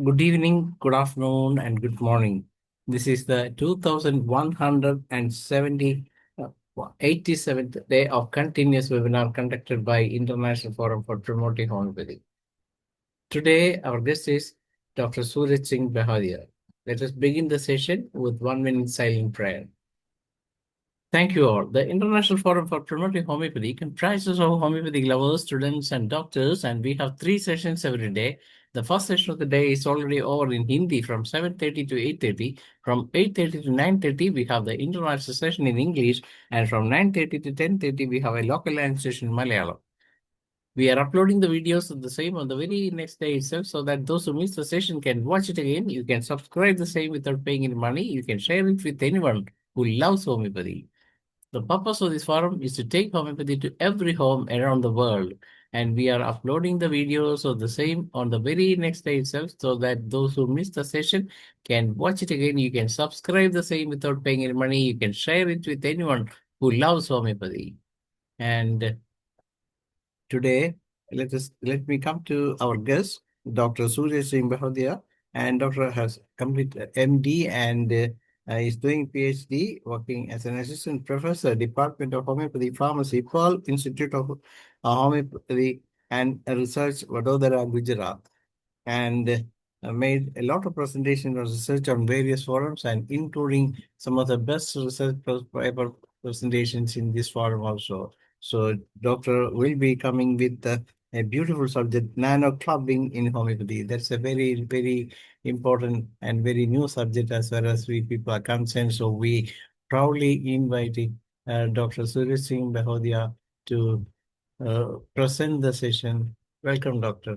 Good evening, good afternoon, and good morning. This is the 2170, 87th day of continuous webinar conducted by International Forum for Promoting Homeopathy. Today, our guest is Dr. SURAJ SINGH BHADORIA. Let us begin the session with 1 minute silent prayer. Thank you all. The International Forum for Promoting Homeopathy comprises of homeopathic lovers, students, and doctors, and we have 3 sessions every day. The first session of the day is already over in Hindi from 7:30 to 8:30. From 8:30 to 9:30, we have the international session in English, and from 9:30 to 10:30, we have a local language session in Malayalam. We are uploading the videos of the same on the very next day itself so that those who miss the session can watch it again. You can subscribe the same without paying any money. You can share it with anyone who loves homeopathy. The purpose of this forum is to take homeopathy to every home around the world, and we are uploading the videos of the same on the very next day itself so that those who missed the session can watch it again. You can subscribe the same without paying any money. You can share it with anyone who loves homeopathy. And today, let me come to our guest, Dr. Suraj Singh Bhadoria, and Doctor has completed MD and is doing PhD, working as an assistant professor, Department of Homeopathy Pharmacy, Pearl Institute of Homeopathy and Research, Vadodara, Gujarat, and made a lot of presentations and research on various forums, and including some of the best research paper presentations in this forum also. So, Doctor will be coming with a beautiful subject, nano-clubbing in homeopathy. That's a very, very important and very new subject as far as we people are concerned. So, we proudly invite Dr. Suraj Singh Bahodia to present the session. Welcome, Doctor.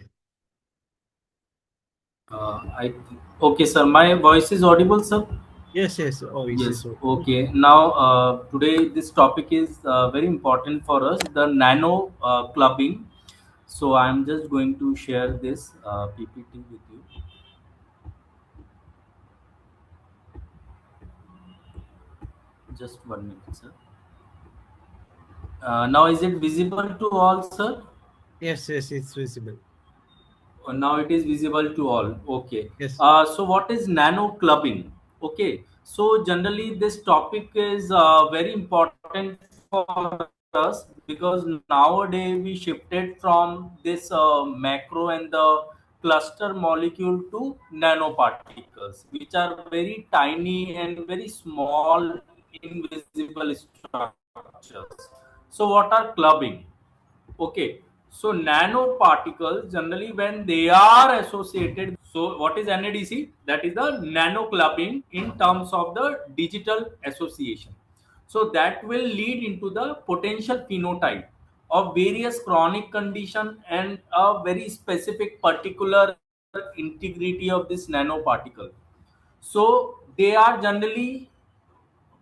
I Okay, sir. My voice is audible, sir. Yes, yes. Oh, is Yes. this so? Okay. Now, today this topic is very important for us. The nano clubbing. So I'm just going to share this PPT with you. Just 1 minute, sir. Now, is it visible to all, sir? Yes, yes, it's visible. Now it is visible to all. Okay. Yes. So what is nano clubbing? Okay. So generally this topic is very important for us because nowadays we shifted from this macro and the cluster molecule to nanoparticles, which are very tiny and very small invisible structures. So what are clubbing? Okay, so nanoparticles generally when they are associated. So what is NADC? That is the nano clubbing in terms of the digital association. So that will lead into the potential phenotype of various chronic condition and a very specific particular integrity of this nanoparticle. So they are generally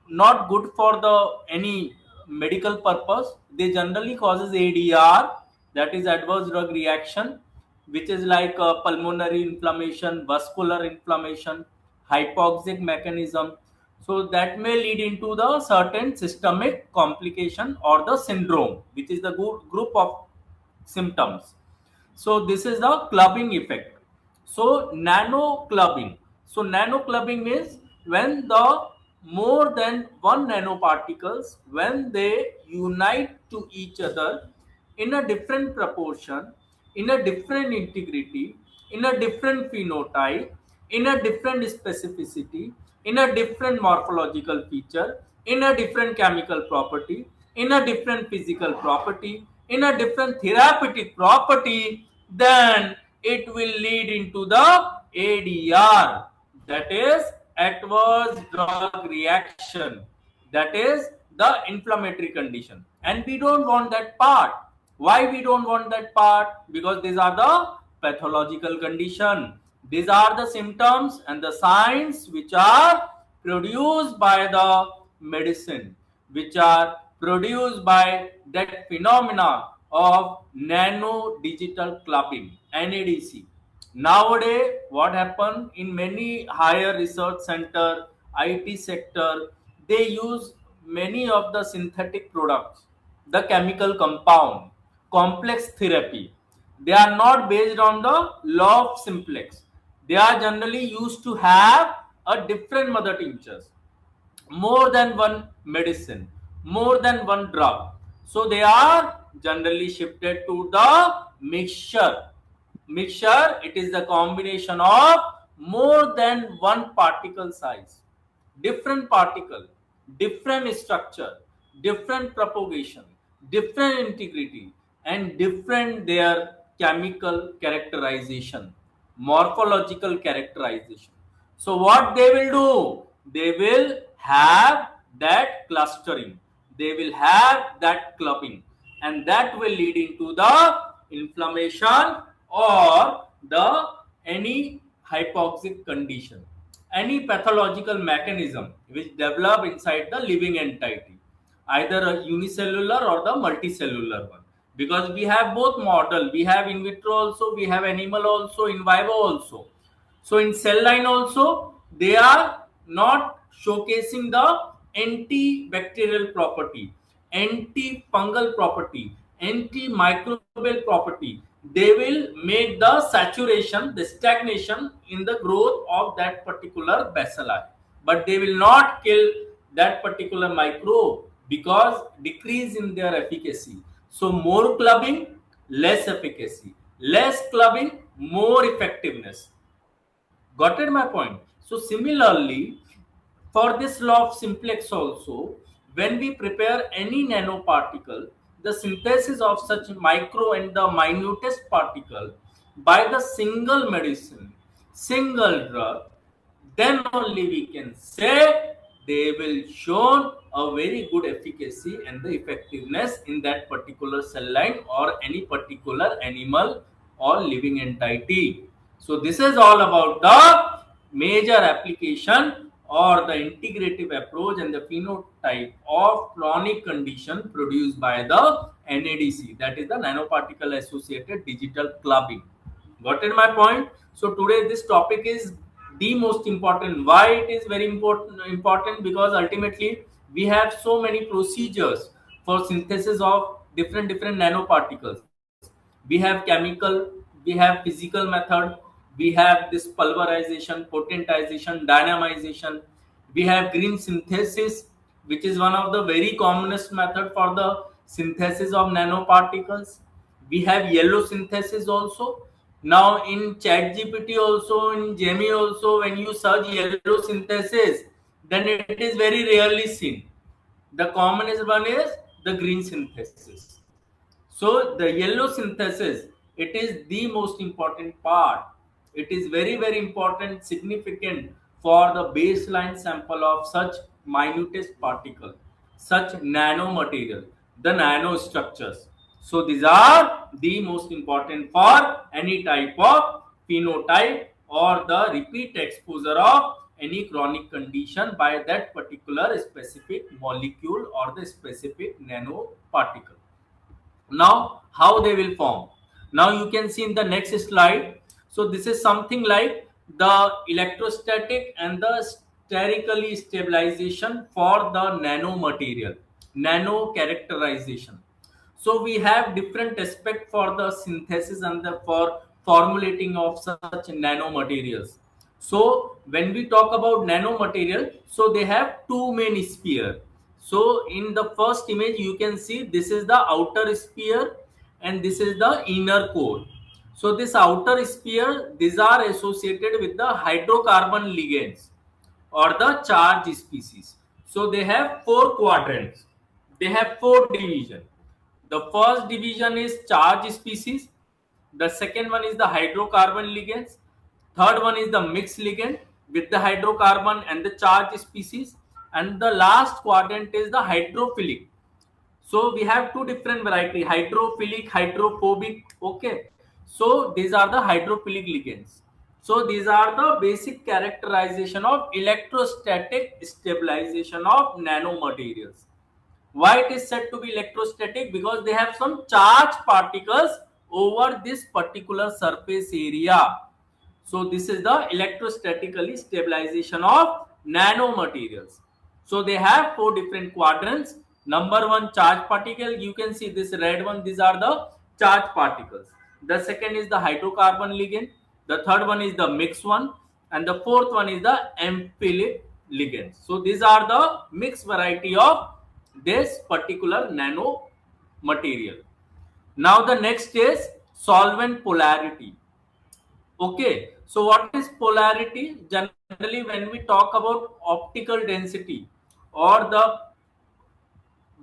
not good for the any medical purpose. They generally causes ADR, that is adverse drug reaction, which is like pulmonary inflammation, vascular inflammation, hypoxic mechanism. So that may lead into the certain systemic complication or the syndrome, which is the group of symptoms. So this is the clubbing effect. So nano clubbing. So nano clubbing means when the more than one nanoparticles, when they unite to each other in a different proportion, in a different integrity, in a different phenotype, in a different specificity, in a different morphological feature, in a different chemical property, in a different physical property, in a different therapeutic property, then it will lead into the ADR, that is adverse drug reaction, that is the inflammatory condition, and we don't want that part. Why we don't want that part? Because these are the pathological condition, these are the symptoms and the signs which are produced by the medicine, which are produced by that phenomena of nano digital clubbing, NADC. Nowadays what happened in many higher research center, IT sector, they use many of the synthetic products, the chemical compound, complex therapy. They are not based on the law of simplex. They are generally used to have a different mother tinctures, more than one medicine, more than one drug. So they are generally shifted to the mixture. Mixture, it is the combination of more than one particle size, different particle, different structure, different propagation, different integrity, and different their chemical characterization, morphological characterization. So what they will do? They will have that clustering. They will have that clubbing, and that will lead into the inflammation or the any hypoxic condition, any pathological mechanism which develop inside the living entity, either a unicellular or the multicellular one. Because we have both model, we have in vitro also, we have animal also, in vivo also. So in cell line also, they are not showcasing the antibacterial property, antifungal property, antimicrobial property. They will make the saturation, the stagnation in the growth of that particular bacilli, but they will not kill that particular microbe because decrease in their efficacy. So more clubbing, less efficacy, less clubbing, more effectiveness. Got it my point? So similarly, for this law of simplex also, when we prepare any nanoparticle, the synthesis of such micro and the minutest particle by the single medicine, single drug, then only we can say they will show a very good efficacy and the effectiveness in that particular cell line or any particular animal or living entity. So this is all about the major application or the integrative approach and the phenotype of chronic condition produced by the NADC, that is the nanoparticle associated digital clubbing. Got it my point? So today this topic is the most important. Why it is very important? Because ultimately we have so many procedures for synthesis of different nanoparticles. We have chemical, we have physical method, we have this pulverization, potentization, dynamization. We have green synthesis, which is one of the very commonest method for the synthesis of nanoparticles. We have yellow synthesis also. Now in chat gpt also, in Gemini also, when you search yellow synthesis, then it is very rarely seen. The commonest one is the green synthesis. So the yellow synthesis, it is the most important part. It is very important, significant for the baseline sample of such minutest particle, such nanomaterial, the nanostructures. So these are the most important for any type of phenotype or the repeat exposure of any chronic condition by that particular specific molecule or the specific nanoparticle. Now how they will form? Now you can see in the next slide. So this is something like the electrostatic and the sterically stabilization for the nanomaterial, nano characterization. So we have different aspect for the synthesis and the for formulating of such nanomaterials. So when we talk about nanomaterial, so they have two main sphere. So in the first image you can see this is the outer sphere and this is the inner core. So this outer sphere, these are associated with the hydrocarbon ligands or the charge species. So they have four quadrants. They have four division. The first division is charge species. The second one is the hydrocarbon ligands. Third one is the mixed ligand with the hydrocarbon and the charge species. And the last quadrant is the hydrophilic. So we have two different variety: hydrophilic, hydrophobic. Okay. So these are the hydrophilic ligands. So these are the basic characterization of electrostatic stabilization of nanomaterials. Why it is said to be electrostatic? Because they have some charged particles over this particular surface area. So this is the electrostatically stabilization of nanomaterials. So they have four different quadrants. Number one, charged particle. You can see this red one. These are the charged particles. The second is the hydrocarbon ligand. the third one is the mixed one, and the fourth one is the amphiphilic ligand. So these are the mixed variety of this particular nano material. Now the next is solvent polarity. Okay, so what is polarity? Generally, when we talk about optical density or the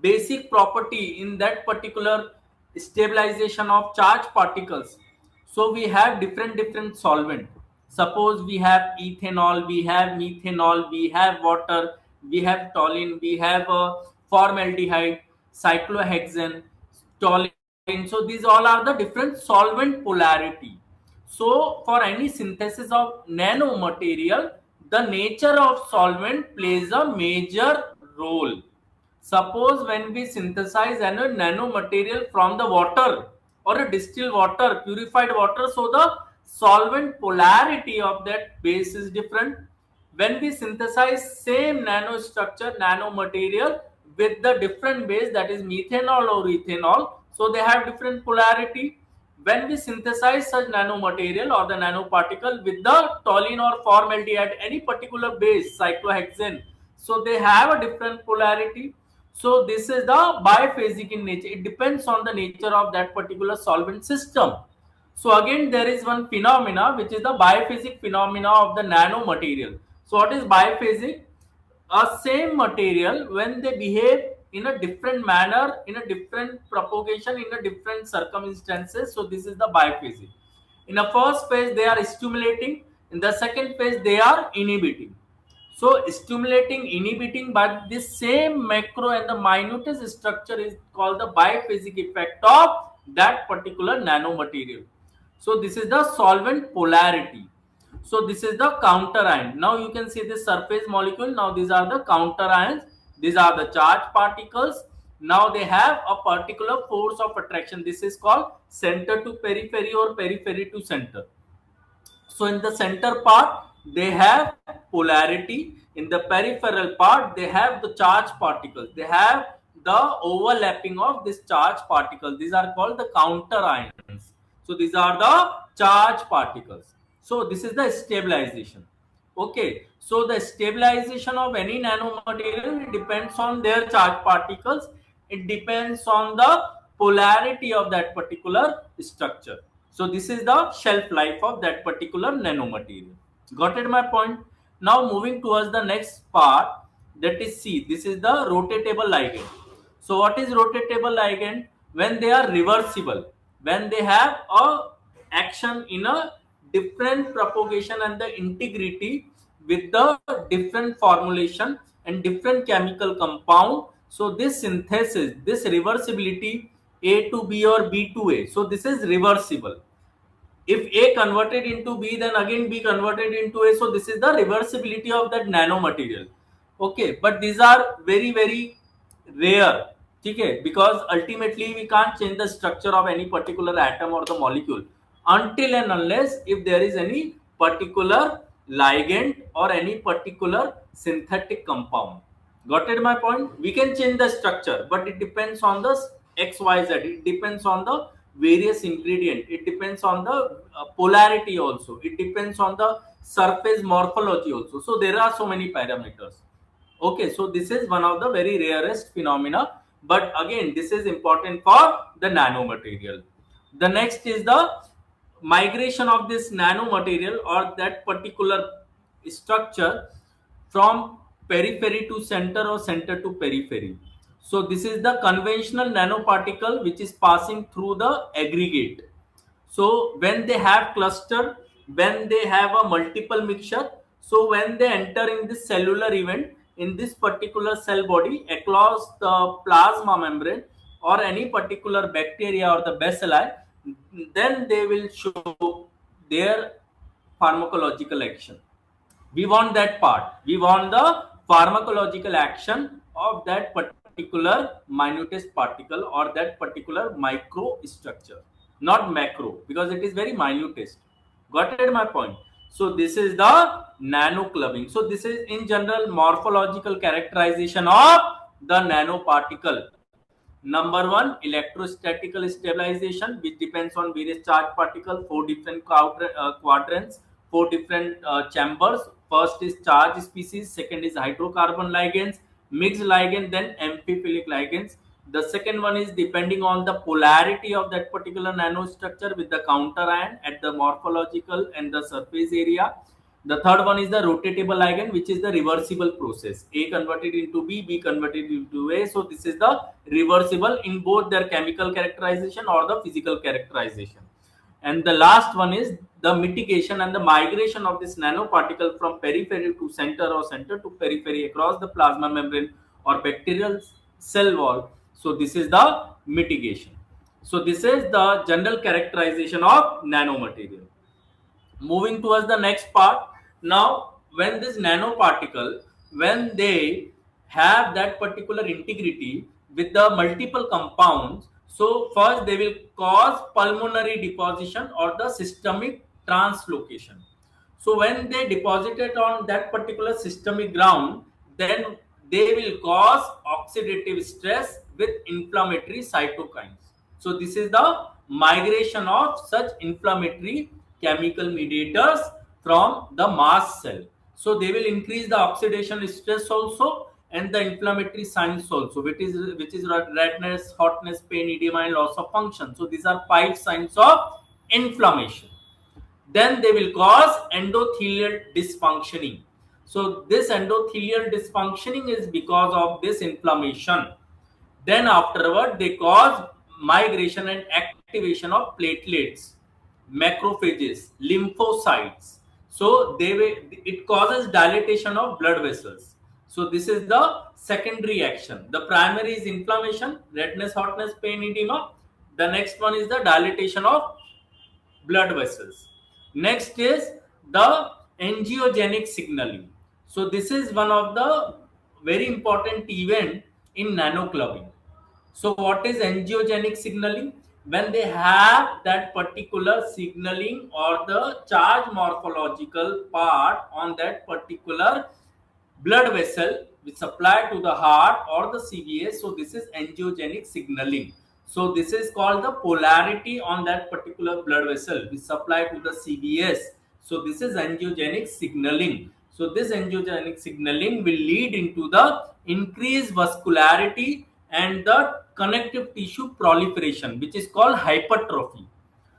basic property in that particular stabilization of charged particles, so we have different solvent. Suppose we have ethanol, we have methanol, we have water, we have toluene, we have formaldehyde, cyclohexane, toluene. So these all are the different solvent polarity. So for any synthesis of nano material, the nature of solvent plays a major role. Suppose when we synthesize a nanomaterial from the water or a distilled water, purified water, so the solvent polarity of that base is different. When we synthesize same nanostructure, nanomaterial with the different base, that is methanol or ethanol, so they have different polarity. When we synthesize such nanomaterial or the nanoparticle with the toluene or formaldehyde, any particular base, cyclohexane, so they have a different polarity. So this is the biphasic in nature. It depends on the nature of that particular solvent system. So again, there is one phenomena which is the biphasic phenomena of the nanomaterial. So what is biphasic? A same material, when they behave in a different manner, in a different propagation, in a different circumstances, so this is the biphasic. In the first phase they are stimulating, in the second phase they are inhibiting. So stimulating, inhibiting, but this same macro and the minutest structure is called the biphasic effect of that particular nanomaterial. So this is the solvent polarity. So this is the counter ion. Now you can see this surface molecule. Now these are the counter ions. These are the charged particles. Now they have a particular force of attraction. This is called center to periphery or periphery to center. So in the center part, they have polarity. In the peripheral part, they have the charged particles. They have the overlapping of this charged particles. These are called the counter ions. So these are the charged particles. So this is the stabilization. Okay. So the stabilization of any nanomaterial depends on their charged particles. It depends on the polarity of that particular structure. So this is the shelf life of that particular nanomaterial. Got it my point? Now moving towards the next part, that is C. This is the rotatable ligand. So what is rotatable ligand? When they are reversible, when they have a action in a different propagation and the integrity with the different formulation and different chemical compound. So this synthesis, this reversibility, A to B or B to A, so this is reversible. If A converted into B, then again B converted into A. So this is the reversibility of that nanomaterial. Okay, but these are very rare. Okay, because ultimately we can't change the structure of any particular atom or the molecule until and unless if there is any particular ligand or any particular synthetic compound. Got it my point? We can change the structure, but it depends on the XYZ. It depends on the various ingredient. It depends on the polarity also. It depends on the surface morphology also. So there are so many parameters. Okay, so this is one of the very rarest phenomena, but again this is important for the nanomaterial. The next is the migration of this nanomaterial or that particular structure from periphery to center or center to periphery. So this is the conventional nanoparticle which is passing through the aggregate. So when they have cluster, when they have a multiple mixture, so when they enter in this cellular event in this particular cell body across the plasma membrane or any particular bacteria or the bacilli, then they will show their pharmacological action. We want that part. We want the pharmacological action of that particular minutest particle or that particular microstructure, not macro, because it is very minutest. Got it my point? So this is the nanoclubbing. So this is in general morphological characterization of the nanoparticle. Number one, electrostatical stabilization, which depends on various charged particles, four different quadrants, four different chambers. First is charge species, second is hydrocarbon ligands, mixed ligand, then amphiphilic ligands. The second one is depending on the polarity of that particular nanostructure with the counter ion at the morphological and the surface area. The third one is the rotatable ligand, which is the reversible process. A converted into B, B converted into A. So this is the reversible in both their chemical characterization or the physical characterization. And the last one is the mitigation and the migration of this nanoparticle from periphery to center or center to periphery across the plasma membrane or bacterial cell wall. So this is the mitigation. So this is the general characterization of nanomaterial. Moving towards the next part. Now when this nanoparticle, when they have that particular integrity with the multiple compounds, so first they will cause pulmonary deposition or the systemic translocation. So when they deposit it on that particular systemic ground, then they will cause oxidative stress with inflammatory cytokines. So this is the migration of such inflammatory chemical mediators from the mast cell. So they will increase the oxidation stress also and the inflammatory signs also, which is redness, hotness, pain, edema, and loss of function. So these are five signs of inflammation. Then they will cause endothelial dysfunctioning. So this endothelial dysfunctioning is because of this inflammation. Then afterward they cause migration and activation of platelets, macrophages, lymphocytes. So it causes dilatation of blood vessels. So this is the secondary action. The primary is inflammation, redness, hotness, pain, edema. The next one is the dilatation of blood vessels. Next is the angiogenic signaling. So this is one of the very important event in nanoclubbing. So what is angiogenic signaling? When they have that particular signaling or the charge morphological part on that particular blood vessel which supply to the heart or the CVS. So this is angiogenic signaling. So this is called the polarity on that particular blood vessel which supply to the CVS. So this is angiogenic signaling. So this angiogenic signaling will lead into the increased vascularity and the connective tissue proliferation, which is called hypertrophy.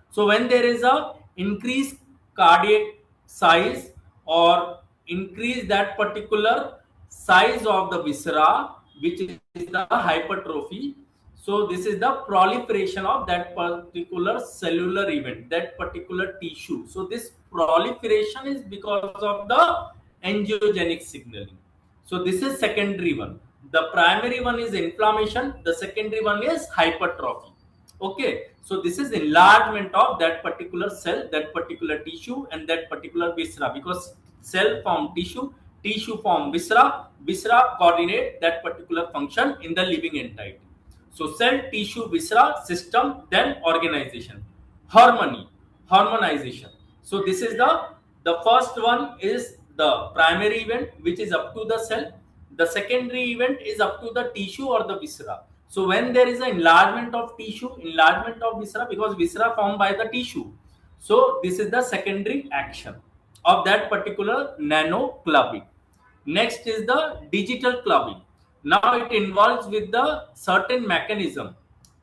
So when there is a increased cardiac size or increase that particular size of the viscera, which is the hypertrophy. So this is the proliferation of that particular cellular event, that particular tissue. So this proliferation is because of the angiogenic signaling. So this is secondary one. The primary one is inflammation. The secondary one is hypertrophy. Okay, so this is enlargement of that particular cell, that particular tissue, and that particular viscera, because cell form tissue, tissue form viscera, viscera coordinate that particular function in the living entity. So cell, tissue, viscera, system, then organization, harmony, harmonization. So this is the first one is the primary event, which is up to the cell. The secondary event is up to the tissue or the viscera. So when there is an enlargement of tissue, enlargement of viscera, because viscera formed by the tissue. So this is the secondary action of that particular nano clubbing. Next is the digital clubbing. Now it involves with the certain mechanism.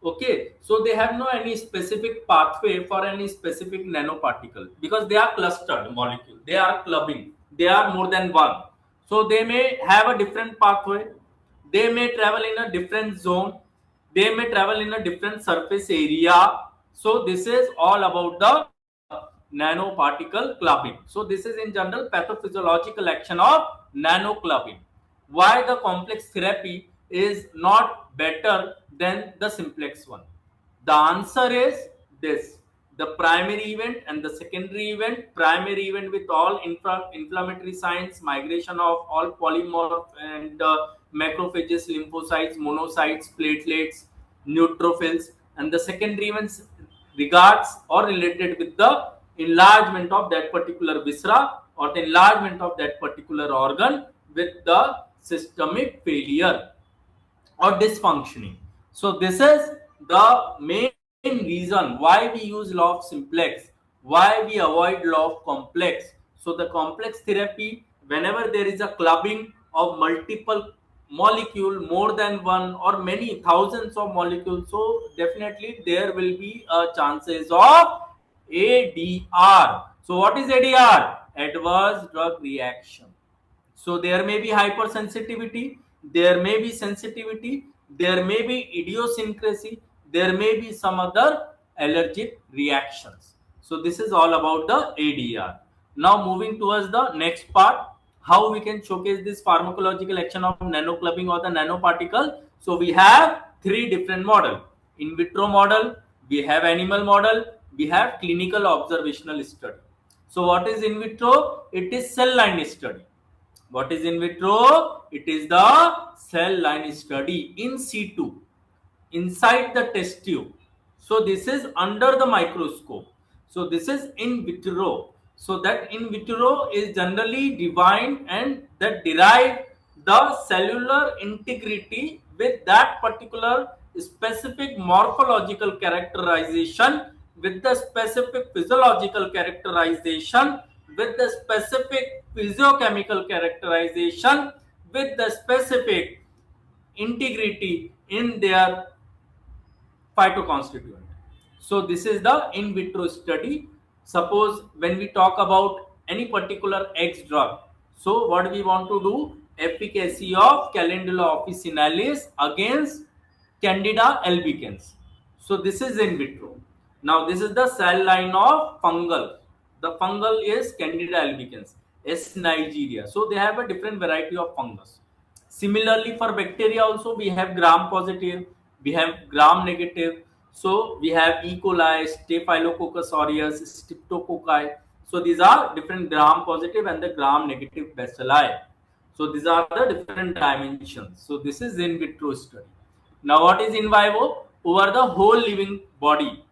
Okay, so they have no any specific pathway for any specific nanoparticle because they are clustered molecule. They are clubbing. They are more than one. So they may have a different pathway. They may travel in a different zone. They may travel in a different surface area. So this is all about the nanoparticle clubbing. So this is in general pathophysiological action of nanoclubbing. Why the complex therapy is not better than the simplex one? The answer is this: the primary event and the secondary event. Primary event with all inflammatory signs, migration of all polymorph and macrophages, lymphocytes, monocytes, platelets, neutrophils, and the secondary events regards or related with the enlargement of that particular viscera or the enlargement of that particular organ with the systemic failure or dysfunctioning. So this is the main reason why we use law of simplex, why we avoid law of complex. So the complex therapy, whenever there is a clubbing of multiple molecule, more than one or many thousands of molecules, so definitely there will be a chances of ADR. So what is ADR? Adverse drug reaction. So there may be hypersensitivity, there may be sensitivity, there may be idiosyncrasy, there may be some other allergic reactions. So this is all about the ADR. Now moving towards the next part, how we can showcase this pharmacological action of nanoclubbing or the nanoparticle. So we have three different model: in vitro model, we have animal model, we have clinical observational study. So what is in vitro? It is cell line study. What is in vitro? It is the cell line study in situ, inside the test tube. So this is under the microscope. So this is in vitro. So that in vitro is generally defined and that derive the cellular integrity with that particular specific morphological characterization, with the specific physiological characterization, with the specific physiochemical characterization, with the specific integrity in their phytoconstituent. So this is the in vitro study. Suppose when we talk about any particular X drug, so what we want to do, efficacy of Calendula officinalis against Candida albicans. So this is in vitro. Now this is the cell line of fungal. The fungal is Candida albicans, S. Nigeria. So they have a different variety of fungus. Similarly, for bacteria also we have gram positive, we have gram negative. So we have E. coli, Staphylococcus aureus, Streptococci. So these are different gram positive and the gram negative bacilli. So these are the different dimensions. So this is in vitro study. Now what is in vivo? Over the whole living body,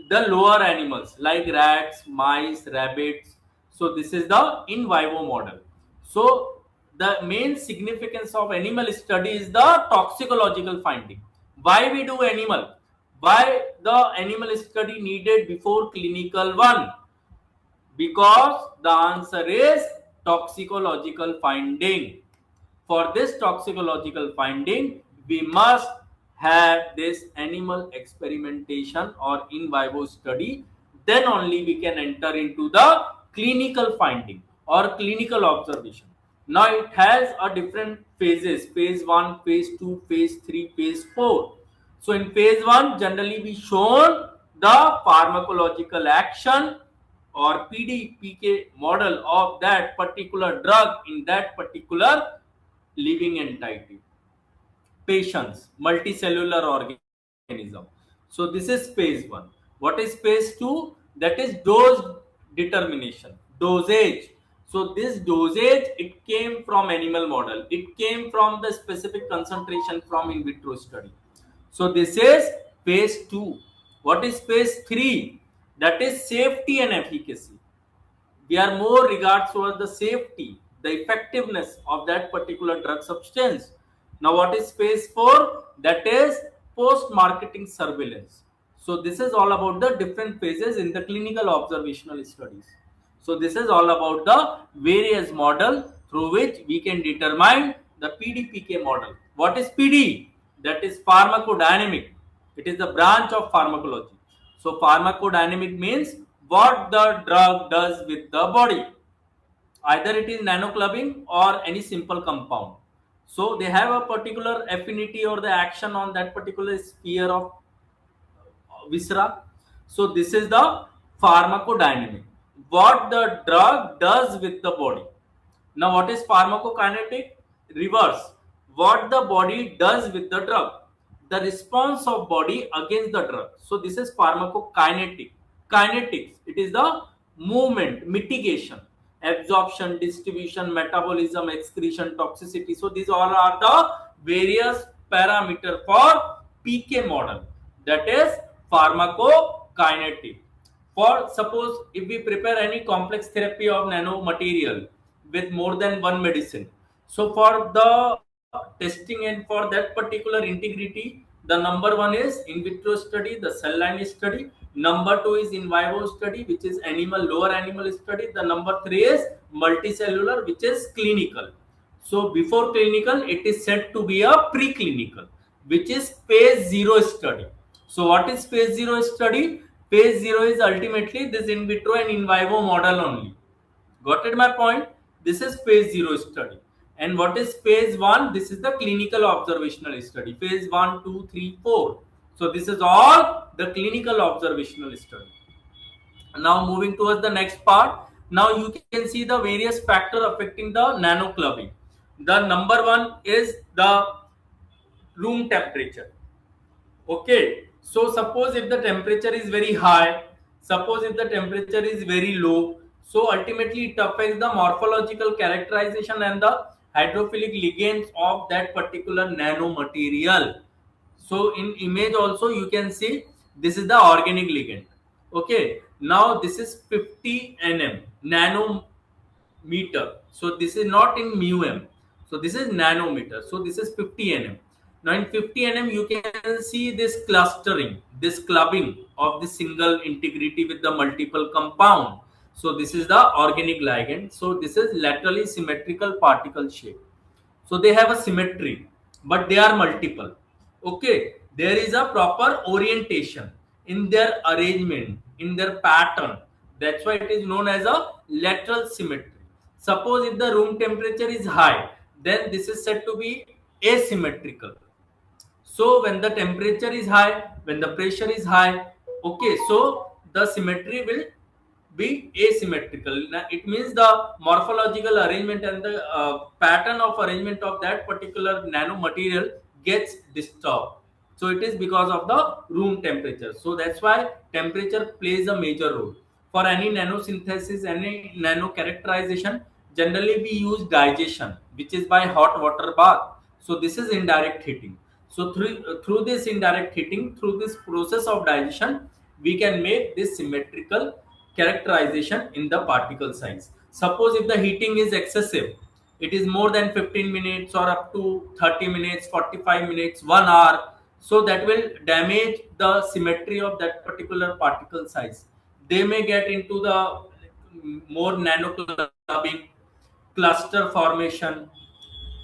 the lower animals like rats, mice, rabbits. So this is the in vivo model. So the main significance of animal study is the toxicological finding. Why we do animal? Why the animal study needed before clinical one? Because the answer is toxicological finding. For this toxicological finding, we must have this animal experimentation or in vivo study. Then only we can enter into the clinical finding or clinical observation. Now it has a different phases: phase 1, phase 2, phase 3, phase 4. So in phase 1, generally we shown the pharmacological action or PDPK model of that particular drug in that particular living entity, patients, multicellular organism. So this is phase 1. What is phase 2? That is dose determination, dosage. So this dosage, it came from animal model, it came from the specific concentration from in vitro study. So this is phase 2. What is phase 3? That is safety and efficacy. We are more regards towards the safety, the effectiveness of that particular drug substance. Now what is phase 4? That is post marketing surveillance. So this is all about the different phases in the clinical observational studies. So this is all about the various model through which we can determine the PDPK model. What is PD? That is pharmacodynamic. It is the branch of pharmacology. So pharmacodynamic means what the drug does with the body. Either it is nanoclubbing or any simple compound. So they have a particular affinity or the action on that particular sphere of viscera. So this is the pharmacodynamic. What the drug does with the body. Now what is pharmacokinetic? Reverse. What the body does with the drug. The response of body against the drug. So this is pharmacokinetic. Kinetics. It is the movement, mitigation, absorption, distribution, metabolism, excretion, toxicity. So these all are the various parameter for PK model. That is pharmacokinetic. For suppose if we prepare any complex therapy of nanomaterial with more than one medicine, so for the testing and for that particular integrity, The number one is in vitro study, the cell line study. Number two is in vivo study, which is animal, lower animal study. The number three is multicellular, which is clinical. So before clinical, it is said to be a preclinical, which is phase zero study. So what is phase zero study? Phase zero is ultimately this in vitro and in vivo model only. Got it my point? This is phase zero study. And what is phase one? This is the clinical observational study. Phase one, two, three, four. So this is all the clinical observational study. Now moving towards the next part. Now you can see the various factors affecting the nanoclubbing. The number one is the room temperature. Okay, so suppose if the temperature is very high, suppose if the temperature is very low, so ultimately it affects the morphological characterization and the hydrophilic ligands of that particular nanomaterial. So in image also you can see this is the organic ligand. Okay, now this is 50 nm nanometer. So this is not in mu m. So this is nanometer. So this is 50 nm. Now in 50 nm you can see this clustering, this clubbing of the single integrity with the multiple compound. So this is the organic ligand. So this is laterally symmetrical particle shape. So they have a symmetry, but they are multiple. Okay, there is a proper orientation in their arrangement, in their pattern. That's why it is known as a lateral symmetry. Suppose if the room temperature is high, then this is said to be asymmetrical. So when the temperature is high, when the pressure is high, okay, so the symmetry will be asymmetrical. Now, it means the morphological arrangement and the pattern of arrangement of that particular nanomaterial gets disturbed. So it is because of the room temperature. So that's why temperature plays a major role. For any nanosynthesis, any nano characterization, generally we use digestion, which is by hot water bath. So this is indirect heating. So through this indirect heating, through this process of digestion, we can make this symmetrical characterization in the particle size. Suppose if the heating is excessive, it is more than 15 minutes or up to 30 minutes, 45 minutes, 1 hour. So that will damage the symmetry of that particular particle size. They may get into the more nanoclubbing, cluster formation,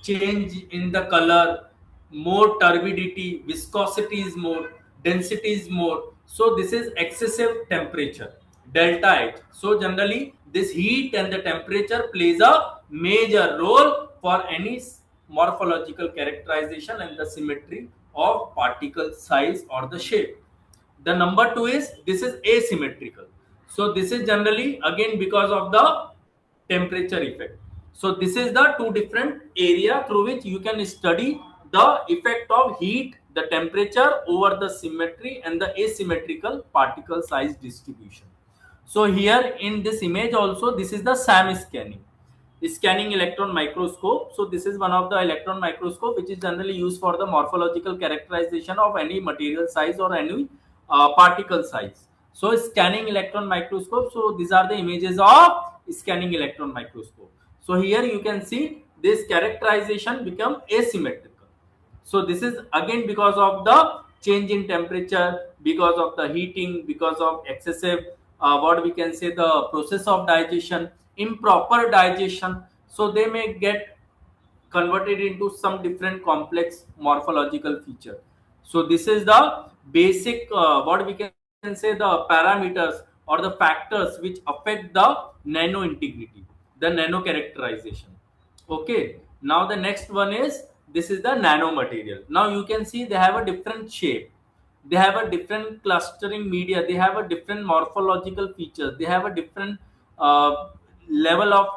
change in the color, more turbidity, viscosity is more, density is more. So this is excessive temperature, delta H. So generally this heat and the temperature plays a major role for any morphological characterization and the symmetry of particle size or the shape. The number two is this is asymmetrical. So this is generally again because of the temperature effect. So this is the two different area through which you can study the effect of heat, the temperature over the symmetry and the asymmetrical particle size distribution. So here in this image also this is the SAM scanning electron microscope. So this is one of the electron microscope which is generally used for the morphological characterization of any material size or any particle size. So scanning electron microscope. So these are the images of scanning electron microscope. So here you can see this characterization become asymmetrical. So this is again because of the change in temperature, because of the heating, because of excessive what we can say the process of digestion, improper digestion. So they may get converted into some different complex morphological feature. So this is the basic what we can say the parameters or the factors which affect the nano integrity, the nano characterization. Okay, now the next one is this is the nanomaterial. Now you can see they have a different shape, they have a different clustering media, they have a different morphological features, they have a different level of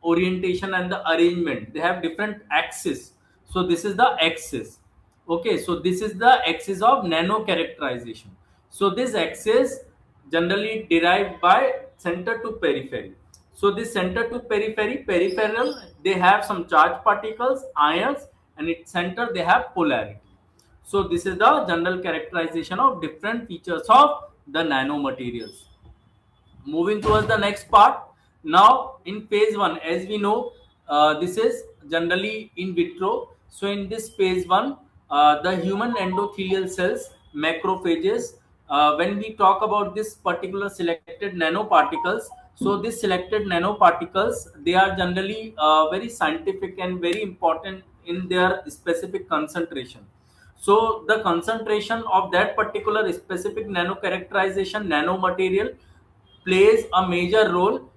orientation and the arrangement, they have different axis. So this is the axis. Okay, so this is the axis of nano characterization. So this axis generally derived by center to periphery. So this center to periphery, peripheral, they have some charged particles, ions, and its center they have polarity. So this is the general characterization of different features of the nanomaterials. Moving towards the next part. Now in phase 1, as we know, this is generally in vitro. So in this phase 1, the human endothelial cells, macrophages. When we talk about this particular selected nanoparticles, so these selected nanoparticles, they are generally very scientific and very important in their specific concentration. So the concentration of that particular specific nano characterization nanomaterial plays a major role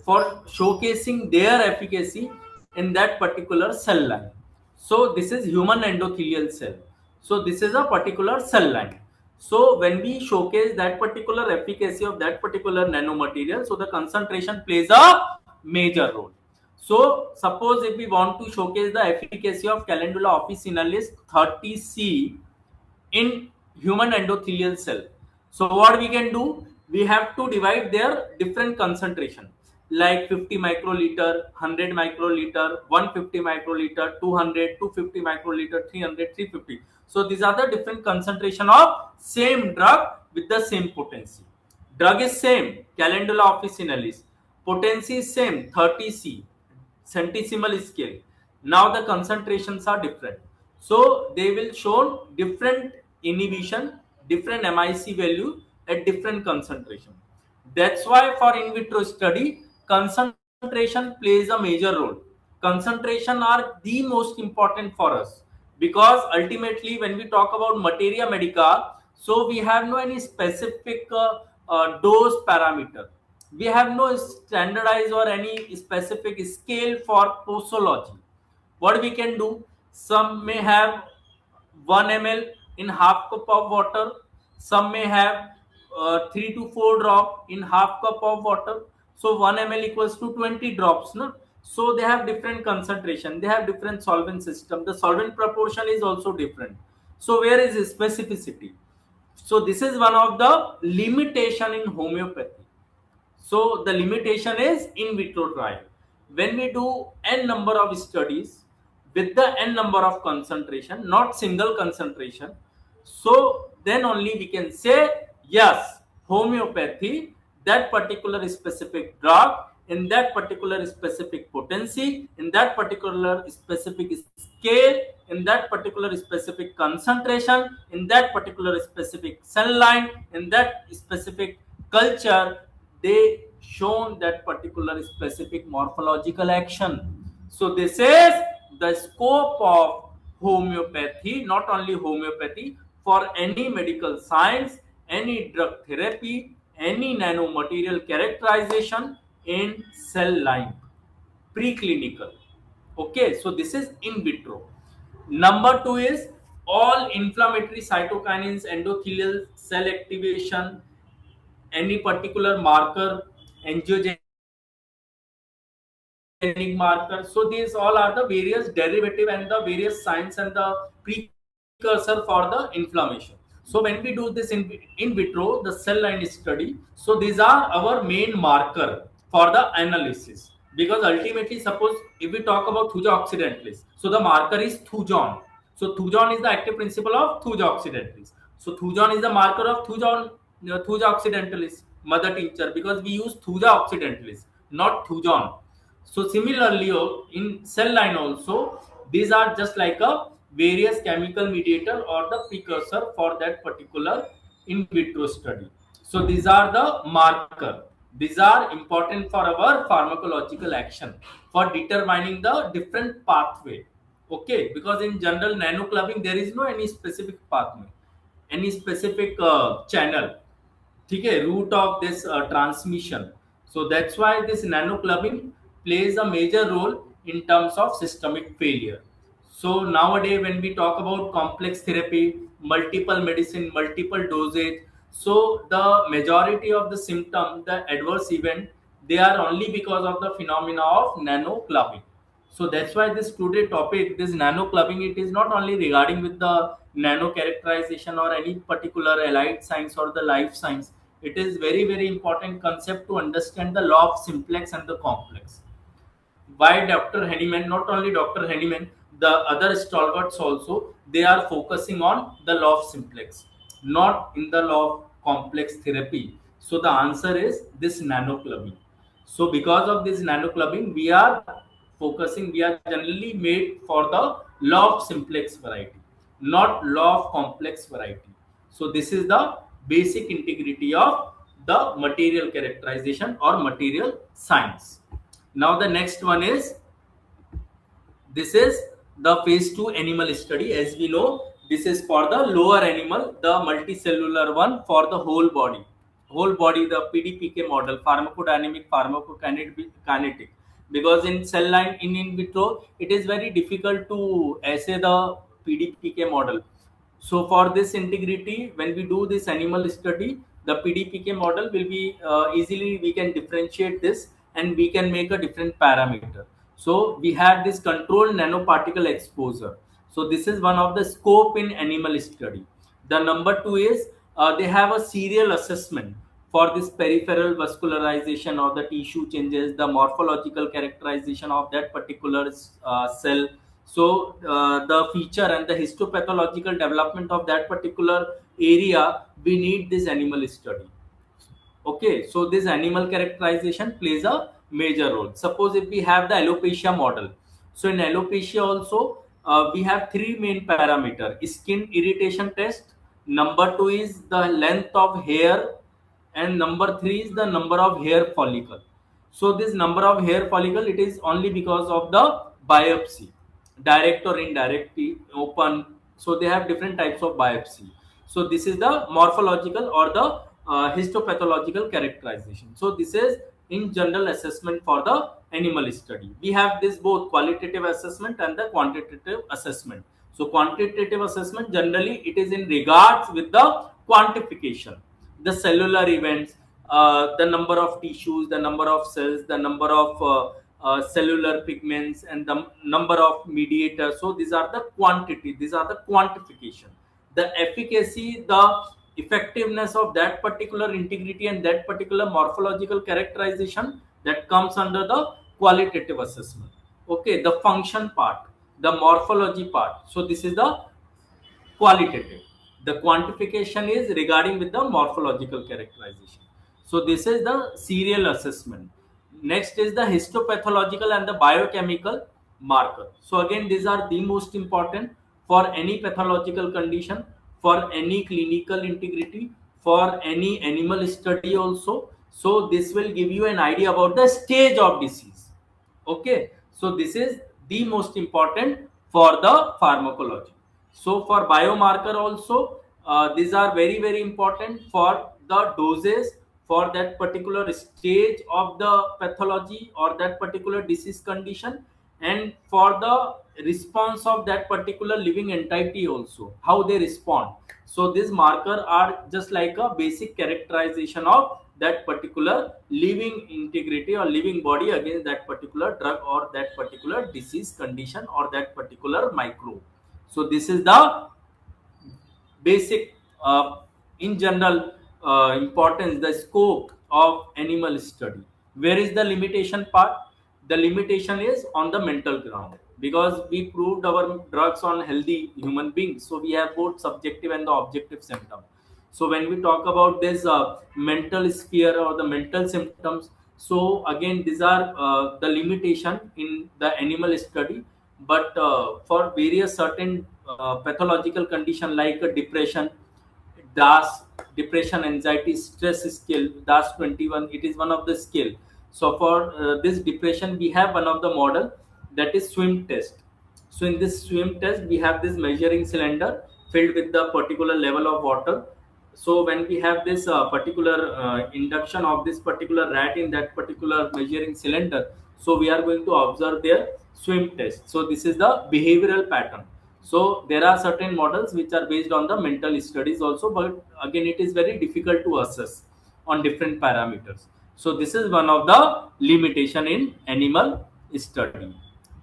for showcasing their efficacy in that particular cell line. So this is human endothelial cell. So this is a particular cell line. So when we showcase that particular efficacy of that particular nanomaterial, so the concentration plays a major role. So suppose if we want to showcase the efficacy of Calendula officinalis 30C in human endothelial cell. So what we can do, we have to divide their different concentration like 50 microliter, 100 microliter, 150 microliter, 200, 250 microliter, 300, 350. So these are the different concentration of same drug with the same potency. Drug is same, Calendula officinalis. Potency is same, 30C centesimal scale. Now the concentrations are different. So they will show different inhibition, different MIC value at different concentration. That's why for in vitro study, concentration plays a major role. Concentration are the most important for us, because ultimately when we talk about materia medica, so we have no any specific dose parameter. We have no standardized or any specific scale for posology. What we can do, some may have 1 ml in half cup of water, some may have 3 to 4 drop in half cup of water. So 1 ml equals to 20 drops, no? So they have different concentration, they have different solvent system, the solvent proportion is also different. So where is specificity? So this is one of the limitation in homeopathy. So the limitation is in vitro trial. When we do n number of studies with the n number of concentration, not single concentration, so then only we can say yes, homeopathy, that particular specific drug in that particular specific potency, in that particular specific scale, in that particular specific concentration, in that particular specific cell line, in that specific culture, they shown that particular specific morphological action. So this is the scope of homeopathy, not only homeopathy, for any medical science, any drug therapy, any nanomaterial characterization in cell line, preclinical. Okay, so this is in vitro. Number two is all inflammatory cytokinins, endothelial cell activation, any particular marker, angiogenic marker. So these all are the various derivative and the various signs and the precursor for the inflammation. So when we do this in vitro, the cell line study, so these are our main marker for the analysis. Because ultimately, suppose if we talk about thuja occidentalis, so the marker is thujon. So thujon is the active principle of thuja occidentalis. So thujon is the marker of thuja occidentalis, mother tincture, because we use thuja occidentalis, not thujon. So similarly, in cell line also, these are just like a various chemical mediator or the precursor for that particular in vitro study. So these are the marker. These are important for our pharmacological action for determining the different pathway. Okay, because in general nanoclubbing there is no any specific pathway, any specific channel. Okay, route of this transmission. So that's why this nanoclubbing plays a major role in terms of systemic failure. So nowadays when we talk about complex therapy, multiple medicine, multiple dosage, so the majority of the symptom, the adverse event, they are only because of the phenomena of nanoclubbing. So that's why this today topic, this nano clubbing, it is not only regarding with the nano characterization or any particular allied science or the life science. It is very very important concept to understand the law of simplex and the complex. Why Dr. Henneman, not only Dr. Henneman, the other stalwarts also, they are focusing on the law of simplex, not in the law of complex therapy. So the answer is this nano clubbing. So because of this nano clubbing, we are focusing, we are generally made for the law of simplex variety. not law of complex variety. So this is the basic integrity of the material characterization or material science. Now the next one is, this is the phase 2 animal study. As we know, this is for the lower animal, the multicellular one for the whole body. Whole body, the PDPK model, pharmacodynamic, pharmacokinetic. Because in cell line, in vitro, it is very difficult to assay the PDPK model. So for this integrity, when we do this animal study, the PDPK model will be easily, we can differentiate this and we can make a different parameter. So we have this controlled nanoparticle exposure. So this is one of the scope in animal study. The number two is they have a serial assessment for this peripheral vascularization or the tissue changes, the morphological characterization of that particular cell. So the feature and the histopathological development of that particular area, we need this animal study. Okay, so this animal characterization plays a major role. Suppose if we have the alopecia model. So in alopecia also, we have three main parameter: skin irritation test, number two is the length of hair, and number three is the number of hair follicle. So this number of hair follicle, it is only because of the biopsy, direct or indirect, open. So they have different types of biopsy. So this is the morphological or the histopathological characterization. So this is in general assessment for the animal study. We have this both qualitative assessment and the quantitative assessment. So quantitative assessment, generally it is in regards with the quantification, the cellular events, the number of tissues, the number of cells, the number of cellular pigments, and the number of mediators. So these are the quantity, these are the quantification. The efficacy, the effectiveness of that particular integrity and that particular morphological characterization, that comes under the qualitative assessment. Okay, the function part, the morphology part. So this is the qualitative. The quantification is regarding with the morphological characterization. So this is the serial assessment. Next is the histopathological and the biochemical marker. So again, these are the most important for any pathological condition, for any clinical integrity, for any animal study also. So this will give you an idea about the stage of disease. Okay, so this is the most important for the pharmacology. So for biomarker also, these are very important for the doses, for that particular stage of the pathology or that particular disease condition, and for the response of that particular living entity also, how they respond. So these marker are just like a basic characterization of that particular living integrity or living body against that particular drug or that particular disease condition or that particular microbe. So this is the basic, in general, importance, the scope of animal study. Where is the limitation part? The limitation is on the mental ground, because we proved our drugs on healthy human beings, so we have both subjective and the objective symptom. So when we talk about this mental sphere or the mental symptoms, so again these are the limitation in the animal study. But for various certain pathological condition like depression, DAS, depression, anxiety, stress skill, DAS 21, it is one of the skill. So for this depression, we have one of the model, that is swim test. So in this swim test, we have this measuring cylinder filled with the particular level of water. So when we have this particular induction of this particular rat in that particular measuring cylinder, so we are going to observe their swim test. So this is the behavioral pattern. So there are certain models which are based on the mental studies also, but again it is very difficult to assess on different parameters. So this is one of the limitation in animal study.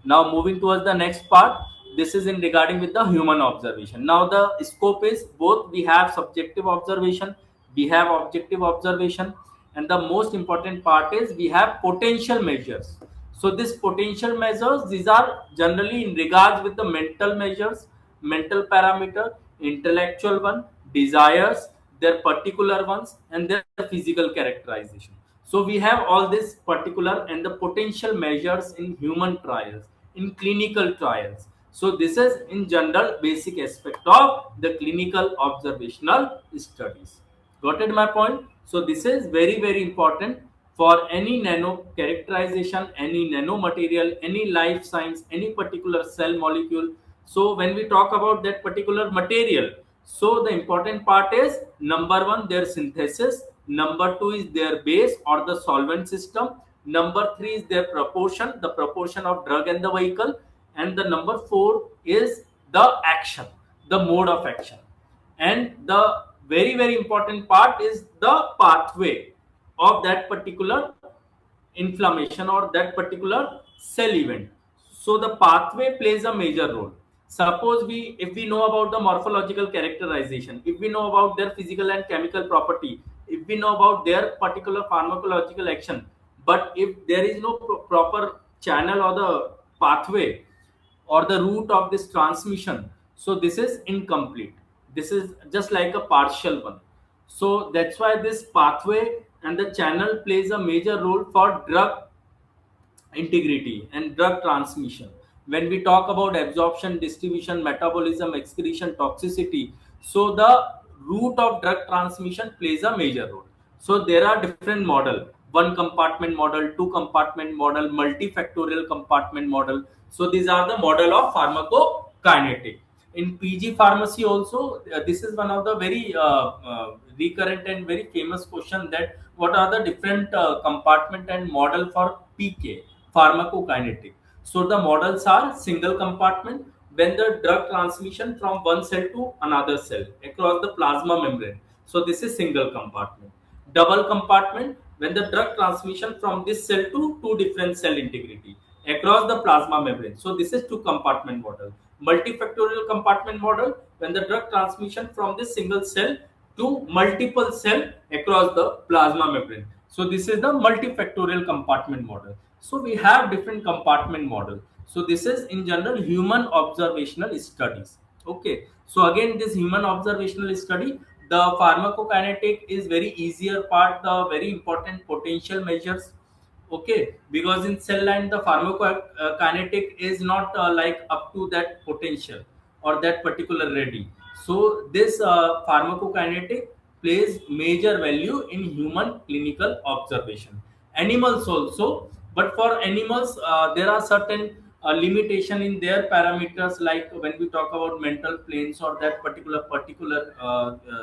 Now moving towards the next part, this is in regarding with the human observation. Now the scope is both, we have subjective observation, we have objective observation, and the most important part is we have potential measures. So these potential measures, these are generally in regards with the mental measures, mental parameter, intellectual one, desires, their particular ones, and their physical characterization. So we have all these particular and the potential measures in human trials, in clinical trials. So this is in general basic aspect of the clinical observational studies. Got it my point? So this is very very important for any nano characterization, any nano material, any life science, any particular cell molecule. So when we talk about that particular material, so the important part is number one, their synthesis, number two is their base or the solvent system, number three is their proportion, the proportion of drug and the vehicle, and the number four is the action, the mode of action, and the very very important part is the pathway of that particular inflammation or that particular cell event. So the pathway plays a major role. Suppose we, if we know about the morphological characterization, if we know about their physical and chemical property, if we know about their particular pharmacological action, but if there is no proper channel or the pathway or the route of this transmission, so this is incomplete, this is just like a partial one. So that's why this pathway and the channel plays a major role for drug integrity and drug transmission. When we talk about absorption, distribution, metabolism, excretion, toxicity, so the route of drug transmission plays a major role. So there are different model: one compartment model, two compartment model, multifactorial compartment model. So these are the model of pharmacokinetic. In PG pharmacy also, this is one of the very recurrent and very famous question, that what are the different compartment and model for PK, pharmacokinetic. So the models are single compartment, when the drug transmission from one cell to another cell across the plasma membrane. So this is single compartment. Double compartment, when the drug transmission from this cell to two different cell integrity across the plasma membrane. So this is two compartment model. Multifactorial compartment model, when the drug transmission from this single cell to multiple cell across the plasma membrane. So this is the multifactorial compartment model. So we have different compartment model. So this is in general human observational studies. Okay. So again, this human observational study, the pharmacokinetic is very easier part, the very important potential measures. Okay, because in cell line the pharmacokinetic is not like up to that potential or that particular ready. So this pharmacokinetic plays major value in human clinical observation. Animals also, but for animals there are certain limitation in their parameters, like when we talk about mental planes or that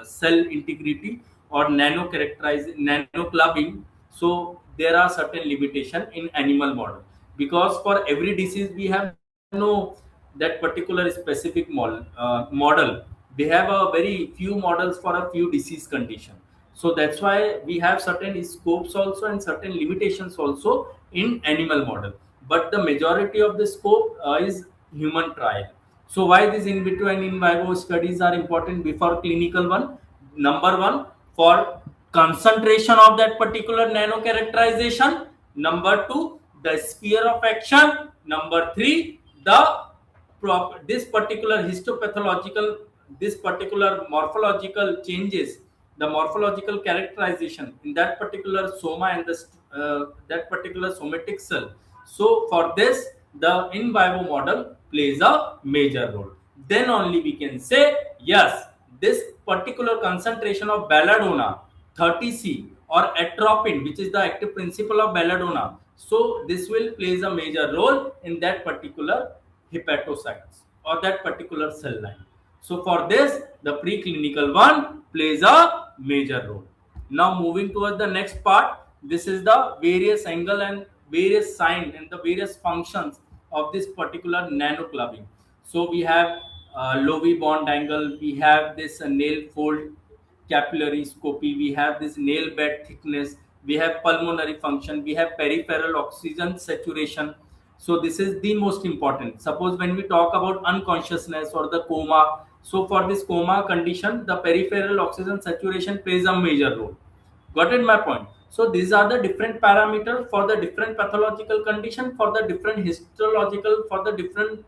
cell integrity or nano characterize nano clubbing. So there are certain limitation in animal model, because for every disease we have no that particular specific model. We have a very few models for a few disease condition. So that's why we have certain scopes also and certain limitations also in animal model, but the majority of the scope is human trial. So why these in vitro and in vivo studies are important before clinical one? Number one, for concentration of that particular nano characterization. Number two, the sphere of action. Number three, the this particular histopathological, this particular morphological changes, the morphological characterization in that particular soma and the that particular somatic cell. So for this, the in vivo model plays a major role. Then only we can say yes, this particular concentration of belladonna 30C or atropine, which is the active principle of belladonna, so this will plays a major role in that particular hepatocytes or that particular cell line. So for this, the preclinical one plays a major role. Now moving towards the next part, this is the various angle and various sign and the various functions of this particular nanoclubbing. So we have Lowy bond angle, we have this nail fold capillary scopy, we have this nail bed thickness, we have pulmonary function, we have peripheral oxygen saturation. So this is the most important. Suppose when we talk about unconsciousness or the coma, so for this coma condition, the peripheral oxygen saturation plays a major role. Got it my point? So these are the different parameters for the different pathological condition, for the different histological, for the different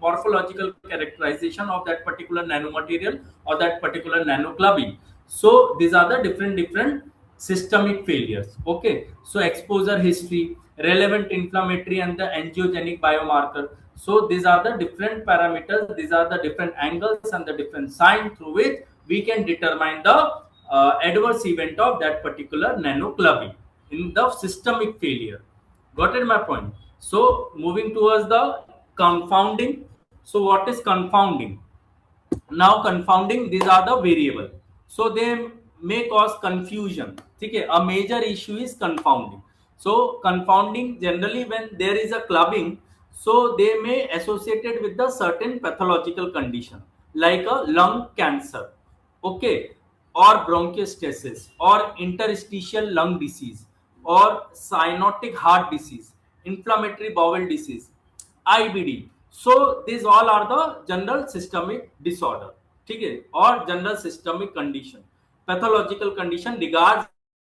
morphological characterization of that particular nanomaterial or that particular nanoclubbing. So these are the different systemic failures. Okay, so exposure history, relevant inflammatory and the angiogenic biomarker. So these are the different parameters, these are the different angles and the different signs through which we can determine the adverse event of that particular nanoclubbing in the systemic failure. Got it my point? So moving towards the confounding. So what is confounding? Now confounding, these are the variable, so they may cause confusion. Okay, a major issue is confounding. So confounding, generally when there is a clubbing, so they may associated with the certain pathological condition like a lung cancer, okay, or bronchiectasis or interstitial lung disease or cyanotic heart disease, inflammatory bowel disease, IBD. So these all are the general systemic disorder, okay, or general systemic condition, pathological condition regards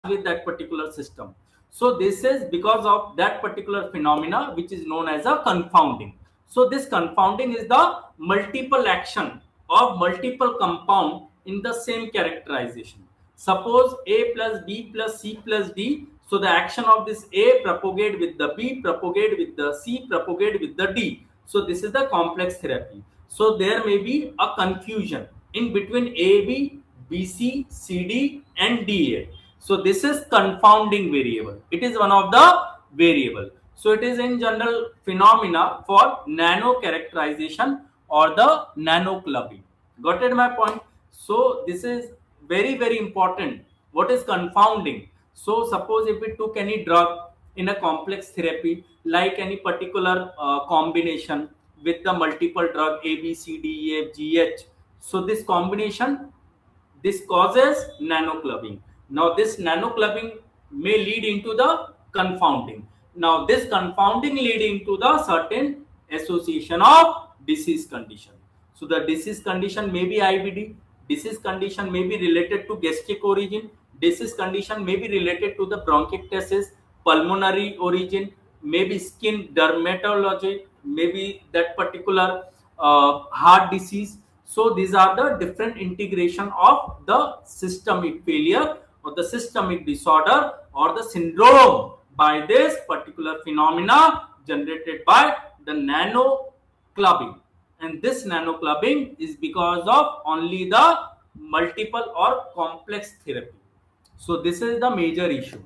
with that particular system. So this is because of that particular phenomena which is known as a confounding. So this confounding is the multiple action of multiple compound in the same characterization. Suppose A plus B plus C plus D. So the action of this A propagate with the B, propagate with the C, propagate with the D. So this is the complex therapy. So there may be a confusion in between AB, BC, CD and DA. So this is confounding variable. It is one of the variable. So it is in general phenomena for nano characterization or the nano clubbing. Got it my point? So this is very important. What is confounding? So suppose if we took any drug in a complex therapy, like any particular combination with the multiple drug A, B, C, D, E, F, G, H. So this combination, this causes nanoclubbing. Now this nanoclubbing may lead into the confounding. Now this confounding leading to the certain association of disease condition. So the disease condition may be IBD, disease condition may be related to gastric origin, disease condition may be related to the bronchiectasis, pulmonary origin, maybe skin dermatology, maybe that particular heart disease. So these are the different integration of the systemic failure or the systemic disorder or the syndrome by this particular phenomena generated by the nano clubbing. And this nano clubbing is because of only the multiple or complex therapy. So this is the major issue.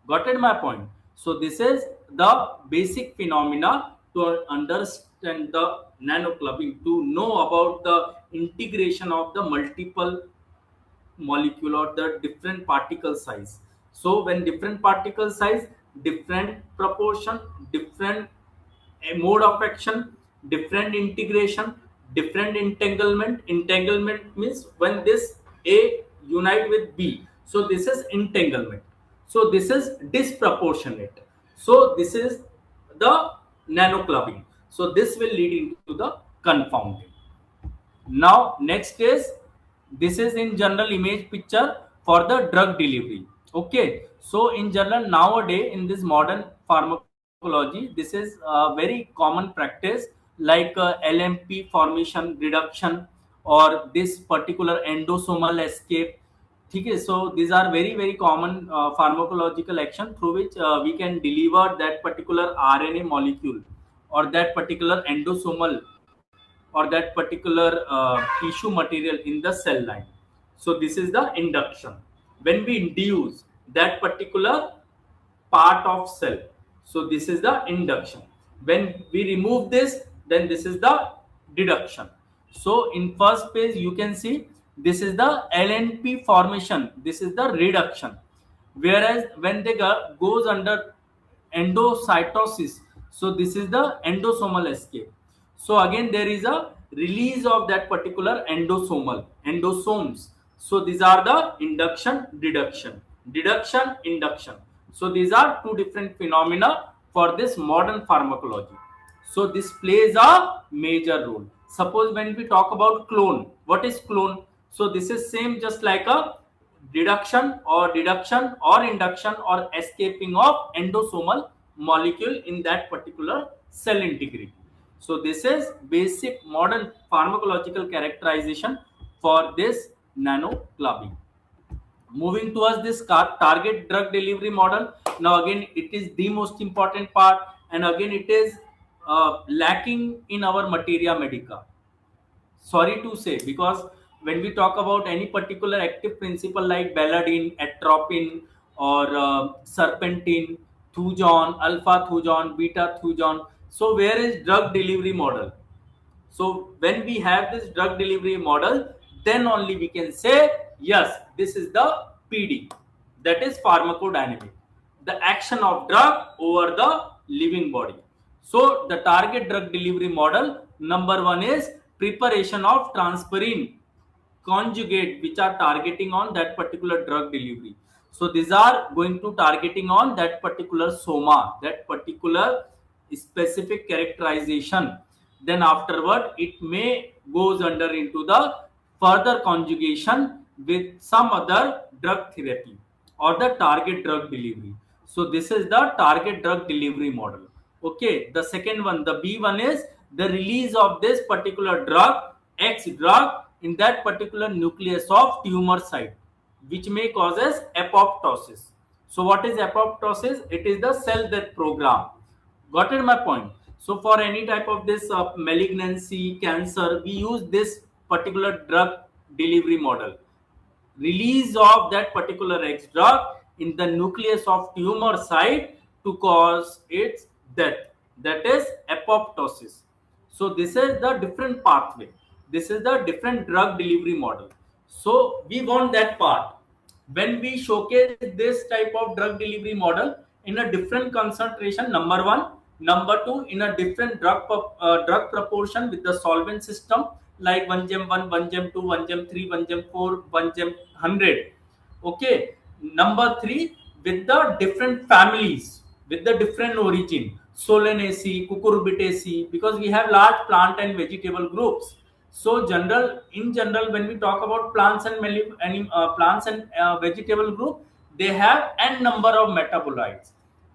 Got it my point? So this is the basic phenomena to understand the nano clubbing, to know about the integration of the multiple molecule or the different particle size. So when different particle size, different proportion, different mode of action, different integration, different entanglement. Entanglement means when this A unite with B. So this is entanglement. So this is disproportionate. So this is the nanoclubbing. So this will lead into the confounding. Now next is, this is in general image picture for the drug delivery. Okay, so in general nowadays in this modern pharmacology, this is a very common practice like LMP formation reduction or this particular endosomal escape. Okay, so these are very common pharmacological action through which we can deliver that particular RNA molecule or that particular endosomal or that particular tissue material in the cell line. So this is the induction. When we induce that particular part of cell, so this is the induction. When we remove this, then this is the deduction. So in first page you can see this is the LNP formation, this is the reduction. Whereas when they goes under endocytosis, so this is the endosomal escape. So again there is a release of that particular endosomes. So these are the induction, deduction, deduction, induction. So these are two different phenomena for this modern pharmacology. So this plays a major role. Suppose when we talk about clone, what is clone? So this is same just like a deduction or induction or escaping of endosomal molecule in that particular cell integrity. So this is basic modern pharmacological characterization for this nano clubbing. Moving towards this target drug delivery model. Now again, it is the most important part, and again it is lacking in our materia medica. Sorry to say, because when we talk about any particular active principle like belladine, atropine, or serpentine, thujon, alpha thujon, beta thujon, so where is drug delivery model? So when we have this drug delivery model, then only we can say, yes, this is the PD, that is pharmacodynamic, the action of drug over the living body. So the target drug delivery model, number one is preparation of transferrin conjugate which are targeting on that particular drug delivery. So these are going to targeting on that particular soma, that particular specific characterization. Then afterward it may goes under into the further conjugation with some other drug therapy or the target drug delivery. So this is the target drug delivery model. Okay, the second one, the B one, is the release of this particular drug, X drug, in that particular nucleus of tumor site, which may causes apoptosis. So what is apoptosis? It is the cell death program. Got it my point? So for any type of this malignancy, cancer, we use this particular drug delivery model. Release of that particular X drug in the nucleus of tumor site to cause its death. That is apoptosis. So this is the different pathway. This is the different drug delivery model. So we want that part. When we showcase this type of drug delivery model in a different concentration, number one, number two, in a different drug proportion with the solvent system, like 1 gem 1, 1 gem 2, 1 gem 3, 1 gem 4, 1 gem 100. Okay, number three, with the different families, with the different origin, Solanaceae, Cucurbitaceae, because we have large plant and vegetable groups. So in general, when we talk about plants and plants and vegetable group, they have n number of metabolites,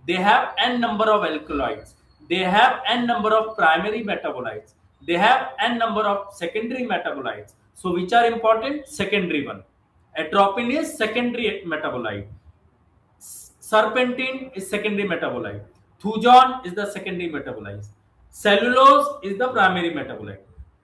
they have n number of alkaloids, they have n number of primary metabolites, they have n number of secondary metabolites. So which are important? Secondary one. Atropine is secondary metabolite. Serpentine is secondary metabolite. Thujon is the secondary metabolite. Cellulose is the primary metabolite.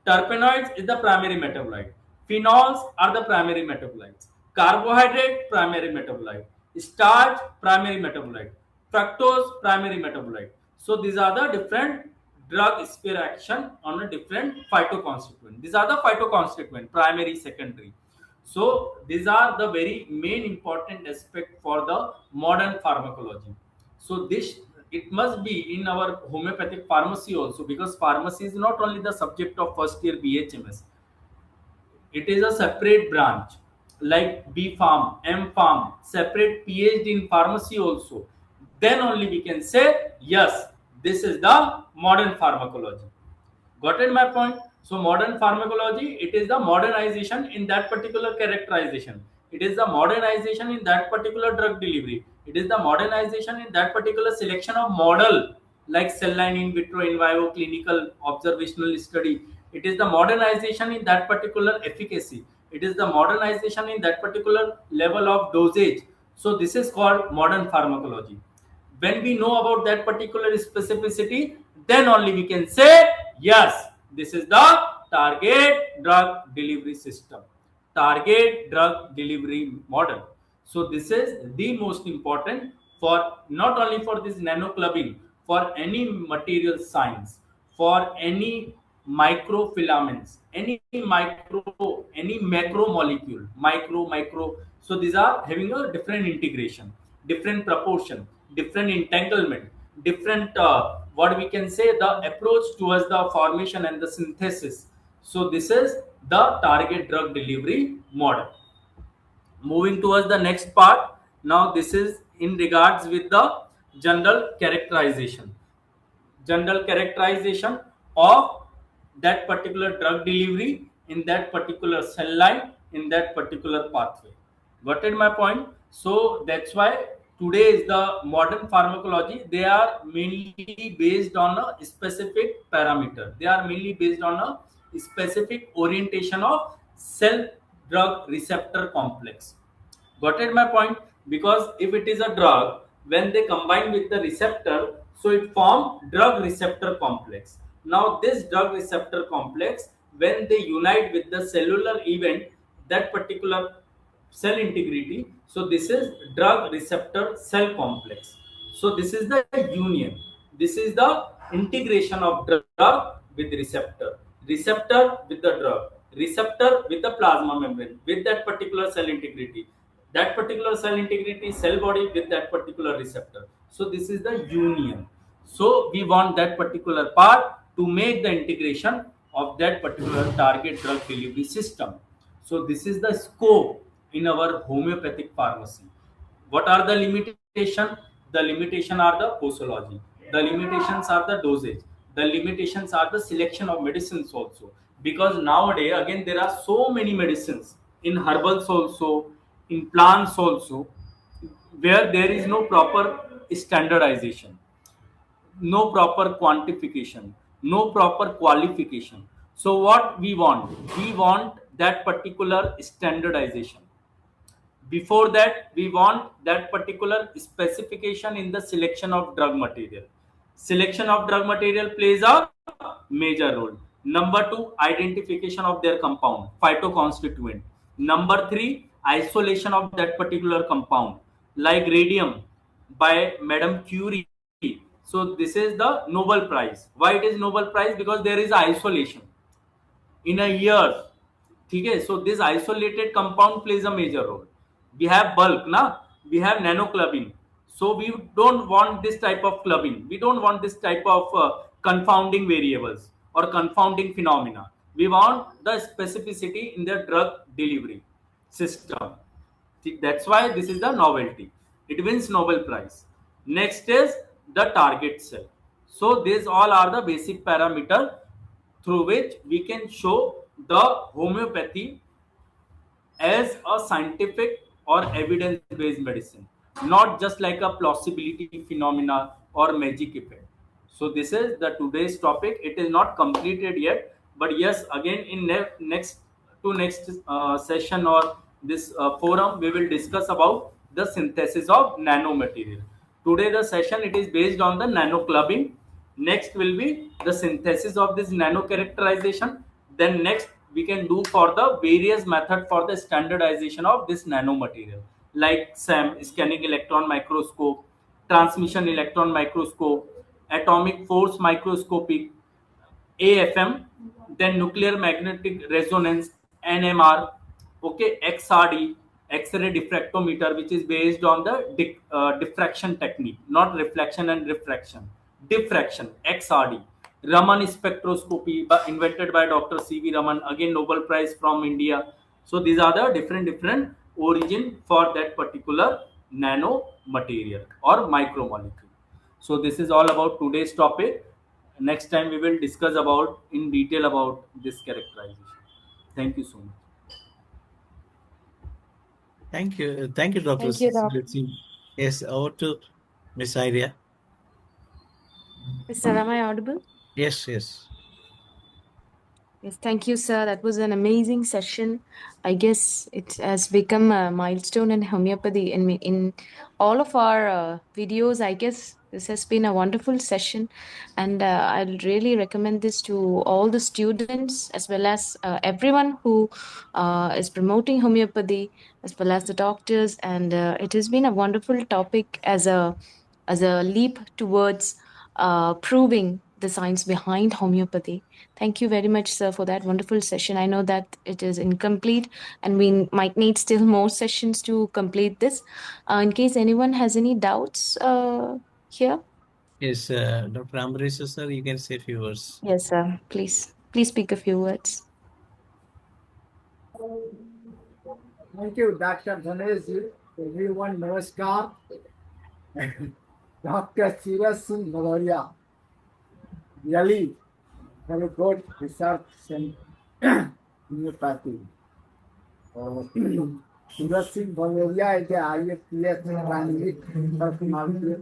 Terpenoids is the primary metabolite. Phenols are the primary metabolites. Carbohydrate, primary metabolite. Starch, primary metabolite. Fructose, primary metabolite. So these are the different drug sphere action on a different phytoconstituent. These are the phytoconstituent, primary, secondary. So these are the very main important aspect for the modern pharmacology. So this, it must be in our homeopathic pharmacy also, because pharmacy is not only the subject of first year BHMS. It is a separate branch, like B Farm, M Farm, separate PhD in pharmacy also. Then only we can say, yes, this is the modern pharmacology. Got it my point? So modern pharmacology, it is the modernization in that particular characterization. It is the modernization in that particular drug delivery. It is the modernization in that particular selection of model, like cell line, in vitro, in vivo, clinical, observational study. It is the modernization in that particular efficacy. It is the modernization in that particular level of dosage. So this is called modern pharmacology. When we know about that particular specificity, then only we can say, yes, this is the target drug delivery system, target drug delivery model. So this is the most important for not only for this nanoclubbing, for any material science, for any microfilaments, any macromolecule, micro. So these are having a different integration, different proportion, different entanglement, different what we can say, the approach towards the formation and the synthesis. So this is the target drug delivery model. Moving towards the next part. Now this is in regards with the general characterization, of that particular drug delivery in that particular cell line, in that particular pathway. Got it my point? So that's why today is the modern pharmacology, they are mainly based on a specific parameter, they are mainly based on a specific orientation of cell drug receptor complex. Got it my point? Because if it is a drug, when they combine with the receptor, so it form drug receptor complex. Now this drug receptor complex, when they unite with the cellular event, that particular cell integrity, so this is drug receptor cell complex. So this is the union. This is the integration of drug with receptor, receptor with the drug, receptor with the plasma membrane, with that particular cell integrity, that particular cell integrity, cell body with that particular receptor. So this is the union. So we want that particular part to make the integration of that particular target drug delivery system. So this is the scope in our homeopathic pharmacy. What are the limitation? The limitation are the posology. The limitations are the dosage. The limitations are the selection of medicines also. Because nowadays, again, there are so many medicines in herbals also, in plants also, where there is no proper standardization, no proper quantification, no proper qualification. So what we want? We want that particular standardization. Before that, we want that particular specification in the selection of drug material. Selection of drug material plays a major role. Number two, identification of their compound, phytoconstituent. Number three, isolation of that particular compound, like radium by Madame Curie. So this is the Nobel Prize. Why it is Nobel Prize? Because there is isolation in a year. Okay, so this isolated compound plays a major role. We have bulk, na? We have nanoclubbing. So we don't want this type of clubbing. We don't want this type of confounding variables or confounding phenomena. We want the specificity in the drug delivery system. See, that's why this is the novelty. It wins Nobel Prize. Next is the target cell. So these all are the basic parameter through which we can show the homeopathy as a scientific or evidence-based medicine, not just like a plausibility phenomena or magic effect. So this is the today's topic. It is not completed yet, but yes, again in next session or this forum, we will discuss about the synthesis of nanomaterial. Today the session it is based on the nanoclubbing. Next will be the synthesis of this nano characterization. Then next we can do for the various method for the standardization of this nanomaterial, like SEM, scanning electron microscope, transmission electron microscope, atomic force microscopic, AFM, then nuclear magnetic resonance, NMR, okay, XRD, X-ray diffractometer, which is based on the diffraction technique, not reflection and refraction. Diffraction, XRD. Raman spectroscopy, invented by Dr. C.V. Raman, again Nobel Prize from India. So these are the different origin for that particular nano material or micromolecule. So this is all about today's topic. Next time we will discuss about in detail about this characterization. Thank you so much. Thank you, Dr. Thank you, Doc. Singh. Yes, over to Miss Idea. Sir, am I audible? Yes. Yes, thank you, sir. That was an amazing session. I guess it has become a milestone in homeopathy. In all of our videos, I guess this has been a wonderful session, and I'll really recommend this to all the students as well as everyone who is promoting homeopathy, as well as the doctors. And it has been a wonderful topic as a leap towards proving the science behind homeopathy. Thank you very much, sir, for that wonderful session. I know that it is incomplete and we might need still more sessions to complete this. In case anyone has any doubts here. Yes, Dr. Ambrose, sir, you can say a few words. Yes, sir. Please speak a few words. Thank you, Dr. Dhanesh. Everyone, namaskar. Dr. Suraj Singh Bhadoria, really very good research in homeopathy. Suraj Singh Bhadoria is the IFPH candidate personality.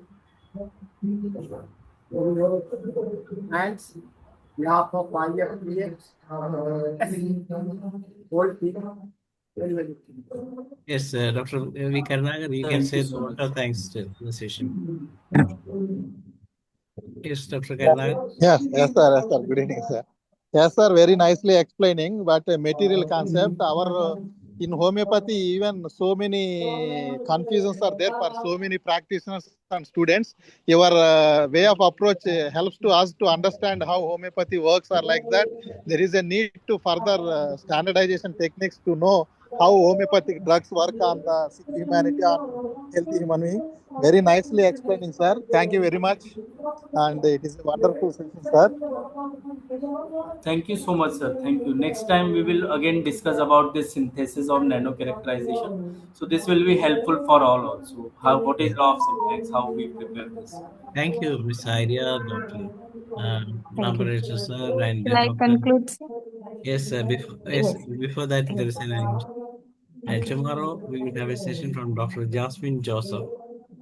And behalf of IFPH, whole team, Very, very good. Yes, Dr. V. Karnagar, you can Thank you say the so vote much. of thanks to the session. Yes, Dr. Karnagar. Yes, yes, sir. Yes, sir. Good evening, sir. Yes, sir. Very nicely explaining, but material concept. In homeopathy, even so many confusions are there for so many practitioners and students. Your way of approach helps to us to understand how homeopathy works, or like that. There is a need to further standardization techniques to know how homeopathic drugs work on the sick humanity, on healthy human being. Very nicely explaining, sir. Thank you very much. And it is a wonderful session, sir. Thank you so much, sir. Thank you. Next time we will again discuss about the synthesis of nano characterization. So this will be helpful for all also. How what is law of simplex? How we prepare this. Thank you, Miss Arya, Dr. Thank you. Namparaja, sir, and Shall I Dr. conclude, sir? Yes, Yes. before that, there is an announcement. And Okay. tomorrow we will have a session from Dr. Jasmine Joseph,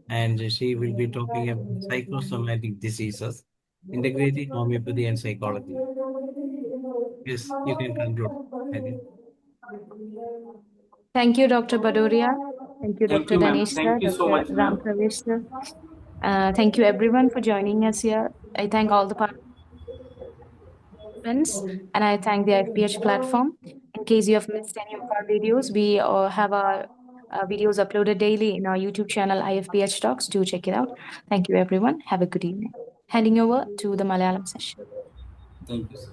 and she will be talking about psychosomatic diseases, integrating homeopathy and psychology. Yes, you can conclude. Arya. Thank you, Dr. Badoria. Thank you, Thank Dr. you, ma'am. Danesh, sir, Thank you so Dr. much, Ram ma'am. Pravesh, sir. Thank you, everyone, for joining us here. I thank all the participants and I thank the IFPH platform. In case you have missed any of our videos, we have our videos uploaded daily in our YouTube channel, IFPH Talks. Do check it out. Thank you, everyone. Have a good evening. Handing over to the Malayalam session. Thank you, sir.